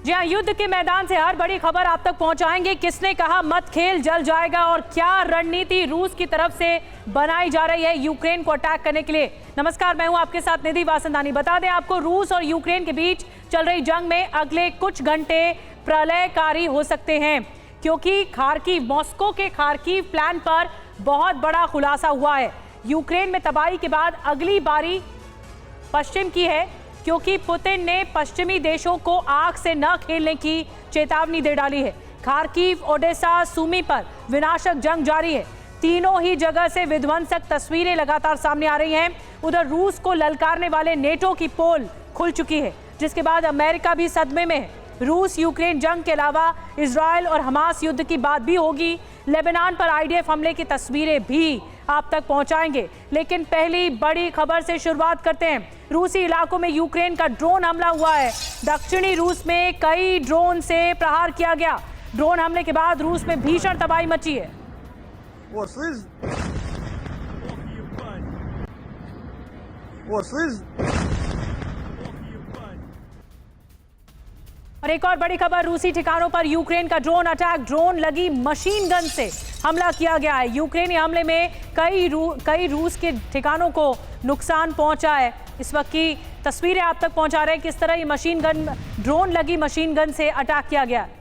जी हाँ, युद्ध के मैदान से हर बड़ी खबर आप तक पहुंचाएंगे। किसने कहा मत खेल जल जाएगा और क्या रणनीति रूस की तरफ से बनाई जा रही है यूक्रेन को अटैक करने के लिए। नमस्कार, मैं हूं आपके साथ निधि वासंदानी। बता दें आपको, रूस और यूक्रेन के बीच चल रही जंग में अगले कुछ घंटे प्रलयकारी हो सकते हैं, क्योंकि खार्किव, मॉस्को के खार्किव प्लान पर बहुत बड़ा खुलासा हुआ है। यूक्रेन में तबाही के बाद अगली बारी पश्चिम की है, क्योंकि पुतिन ने पश्चिमी देशों को आग से न खेलने की चेतावनी दे डाली है। खार्किव, ओडेसा, सूमी पर विनाशक जंग जारी है। तीनों ही जगह से विध्वंसक तस्वीरें लगातार सामने आ रही हैं। उधर रूस को ललकारने वाले नेटो की पोल खुल चुकी है, जिसके बाद अमेरिका भी सदमे में है। रूस यूक्रेन जंग के अलावा इजराइल और हमास युद्ध की बात भी होगी। लेबनान पर आईडीएफ हमले की तस्वीरें भी आप तक पहुंचाएंगे, लेकिन पहली बड़ी खबर से शुरुआत करते हैं। रूसी इलाकों में यूक्रेन का ड्रोन हमला हुआ है। दक्षिणी रूस में कई ड्रोन से प्रहार किया गया। ड्रोन हमले के बाद रूस में भीषण तबाही मची है। और एक और बड़ी खबर, रूसी ठिकानों पर यूक्रेन का ड्रोन अटैक। ड्रोन लगी मशीन गन से हमला किया गया है। यूक्रेनी हमले में कई रूस के ठिकानों को नुकसान पहुंचा है। इस वक्त की तस्वीरें आप तक पहुंचा रहे हैं किस तरह ये मशीन गन, ड्रोन लगी मशीन गन से अटैक किया गया है।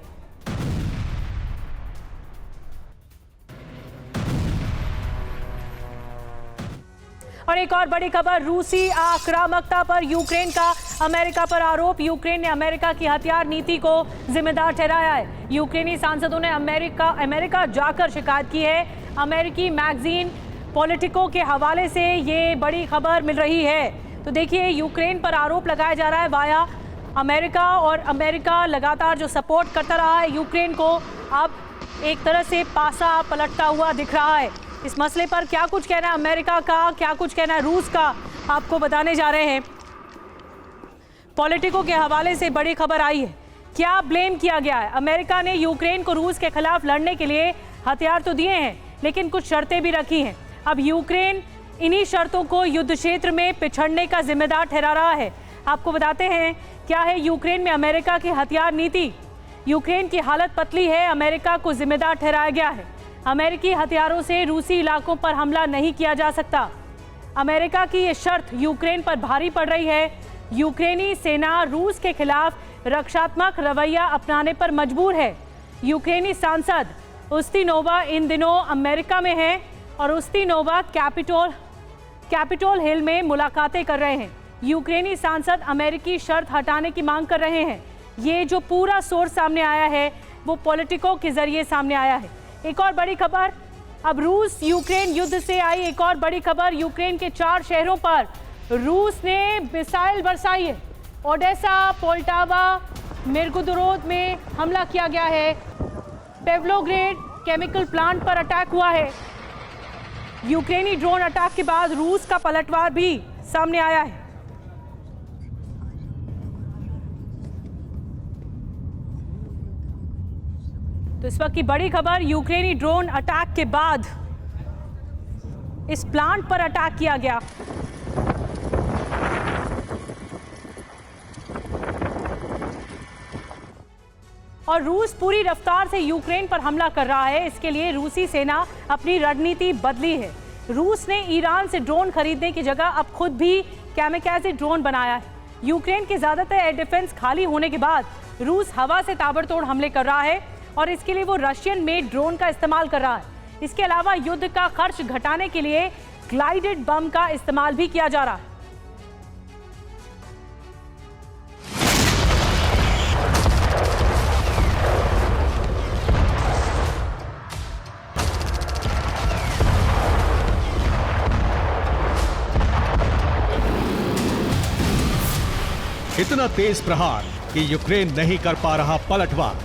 और एक और बड़ी खबर, रूसी आक्रामकता पर यूक्रेन का अमेरिका पर आरोप। यूक्रेन ने अमेरिका की हथियार नीति को जिम्मेदार ठहराया है। यूक्रेनी सांसदों ने अमेरिका जाकर शिकायत की है। अमेरिकी मैगजीन पॉलिटिको के हवाले से ये बड़ी खबर मिल रही है। तो देखिए, यूक्रेन पर आरोप लगाया जा रहा है वाया अमेरिका, और अमेरिका लगातार जो सपोर्ट करता रहा है यूक्रेन को, अब एक तरह से पासा पलटता हुआ दिख रहा है। इस मसले पर क्या कुछ कहना है अमेरिका का, क्या कुछ कहना है रूस का, आपको बताने जा रहे हैं। पॉलिटिको के हवाले से बड़ी खबर आई है। क्या ब्लेम किया गया है? अमेरिका ने यूक्रेन को रूस के खिलाफ लड़ने के लिए हथियार तो दिए हैं, लेकिन कुछ शर्तें भी रखी हैं। अब यूक्रेन इन्हीं शर्तों को युद्ध क्षेत्र में पिछड़ने का जिम्मेदार ठहरा रहा है। आपको बताते हैं क्या है यूक्रेन में अमेरिका की हथियार नीति। यूक्रेन की हालत पतली है, अमेरिका को जिम्मेदार ठहराया गया है। अमेरिकी हथियारों से रूसी इलाकों पर हमला नहीं किया जा सकता। अमेरिका की ये शर्त यूक्रेन पर भारी पड़ रही है। यूक्रेनी सेना रूस के खिलाफ रक्षात्मक रवैया अपनाने पर मजबूर है। यूक्रेनी सांसद उस्तिनोवा इन दिनों अमेरिका में है और उस्तिनोवा कैपिटोल हिल में मुलाकातें कर रहे हैं। यूक्रेनी सांसद अमेरिकी शर्त हटाने की मांग कर रहे हैं। ये जो पूरा सोर्स सामने आया है वो पॉलिटिको के जरिए सामने आया है। एक और बड़ी खबर, अब रूस यूक्रेन युद्ध से आई एक और बड़ी खबर। यूक्रेन के 4 शहरों पर रूस ने मिसाइल बरसाई है। ओडेसा, पोल्टावा, मिर्गोरोद में हमला किया गया है। पेवलोग्रेड केमिकल प्लांट पर अटैक हुआ है। यूक्रेनी ड्रोन अटैक के बाद रूस का पलटवार भी सामने आया है। तो इस वक्त की बड़ी खबर, यूक्रेनी ड्रोन अटैक के बाद इस प्लांट पर अटैक किया गया। और रूस पूरी रफ्तार से यूक्रेन पर हमला कर रहा है। इसके लिए रूसी सेना अपनी रणनीति बदली है। रूस ने ईरान से ड्रोन खरीदने की जगह अब खुद भी कैमिकाज़े ड्रोन बनाया है। यूक्रेन के ज्यादातर एयर डिफेंस खाली होने के बाद रूस हवा से ताबड़तोड़ हमले कर रहा है और इसके लिए वो रशियन मेड ड्रोन का इस्तेमाल कर रहा है। इसके अलावा युद्ध का खर्च घटाने के लिए ग्लाइडेड बम का इस्तेमाल भी किया जा रहा है। इतना तेज प्रहार कि यूक्रेन नहीं कर पा रहा पलटवार।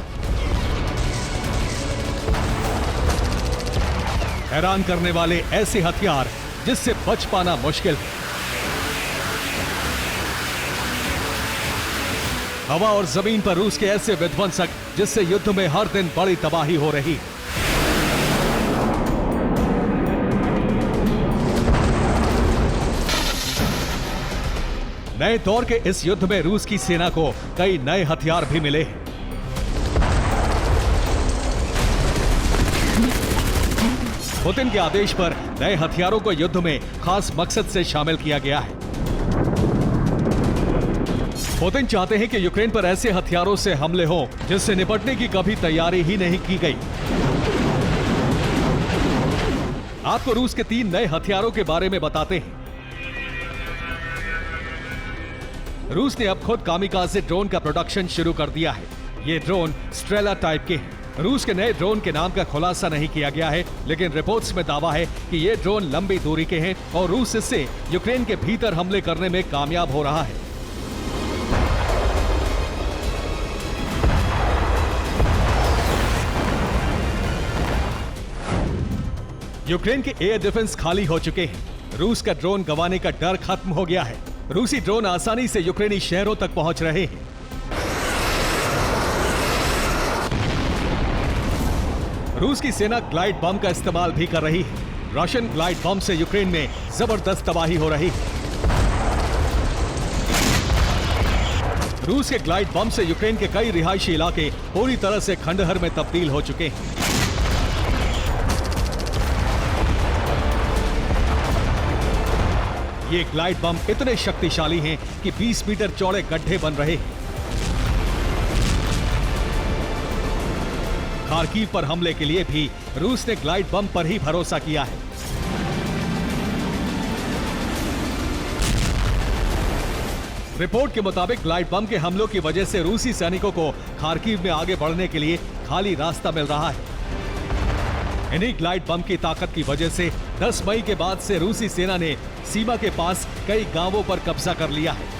हैरान करने वाले ऐसे हथियार जिससे बच पाना मुश्किल है। हवा और जमीन पर रूस के ऐसे विध्वंसक जिससे युद्ध में हर दिन बड़ी तबाही हो रही। नए दौर के इस युद्ध में रूस की सेना को कई नए हथियार भी मिले हैं। पुतिन के आदेश पर नए हथियारों को युद्ध में खास मकसद से शामिल किया गया है। पुतिन चाहते हैं कि यूक्रेन पर ऐसे हथियारों से हमले हों जिससे निपटने की कभी तैयारी ही नहीं की गई। आपको रूस के 3 नए हथियारों के बारे में बताते हैं। रूस ने अब खुद कामिकाज़े ड्रोन का प्रोडक्शन शुरू कर दिया है। ये ड्रोन स्ट्रेला टाइप के हैं। रूस के नए ड्रोन के नाम का खुलासा नहीं किया गया है, लेकिन रिपोर्ट्स में दावा है कि ये ड्रोन लंबी दूरी के हैं और रूस इससे यूक्रेन के भीतर हमले करने में कामयाब हो रहा है। यूक्रेन के एयर डिफेंस खाली हो चुके हैं। रूस का ड्रोन गंवाने का डर खत्म हो गया है। रूसी ड्रोन आसानी से यूक्रेनी शहरों तक पहुंच रहे हैं। रूस की सेना ग्लाइड बम का इस्तेमाल भी कर रही है। रशियन ग्लाइड बम से यूक्रेन में जबरदस्त तबाही हो रही है। रूस के ग्लाइड बम से यूक्रेन के कई रिहायशी इलाके पूरी तरह से खंडहर में तब्दील हो चुके हैं। ये ग्लाइड बम इतने शक्तिशाली हैं कि 20 मीटर चौड़े गड्ढे बन रहे हैं। खार्किव पर हमले के लिए भी रूस ने ग्लाइड बम पर ही भरोसा किया है। रिपोर्ट के मुताबिक ग्लाइड बम के हमलों की वजह से रूसी सैनिकों को खार्किव में आगे बढ़ने के लिए खाली रास्ता मिल रहा है। इन्हीं ग्लाइड बम की ताकत की वजह से 10 मई के बाद से रूसी सेना ने सीमा के पास कई गांवों पर कब्जा कर लिया है।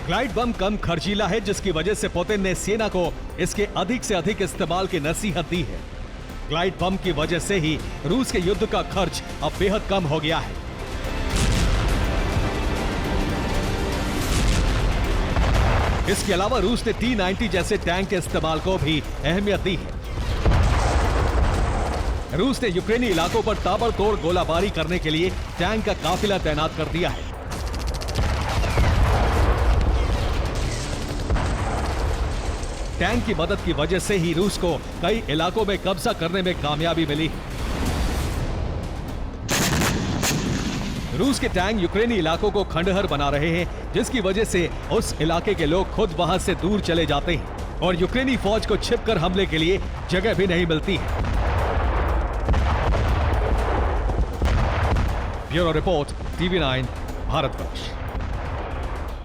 ग्लाइड बम कम खर्चीला है, जिसकी वजह से पुतिन ने सेना को इसके अधिक से अधिक इस्तेमाल की नसीहत दी है। ग्लाइड बम की वजह से ही रूस के युद्ध का खर्च अब बेहद कम हो गया है। इसके अलावा रूस ने T-90 जैसे टैंक के इस्तेमाल को भी अहमियत दी है। रूस ने यूक्रेनी इलाकों पर ताबड़तोड़ गोलाबारी करने के लिए टैंक का काफिला तैनात कर दिया है। टैंक की मदद की वजह से ही रूस को कई इलाकों में कब्जा करने में कामयाबी मिली। रूस के टैंक यूक्रेनी इलाकों को खंडहर बना रहे हैं, जिसकी वजह से उस इलाके के लोग खुद वहां से दूर चले जाते हैं और यूक्रेनी फौज को छिपकर हमले के लिए जगह भी नहीं मिलती है। Bureau report, TV9, Bharatvarsh.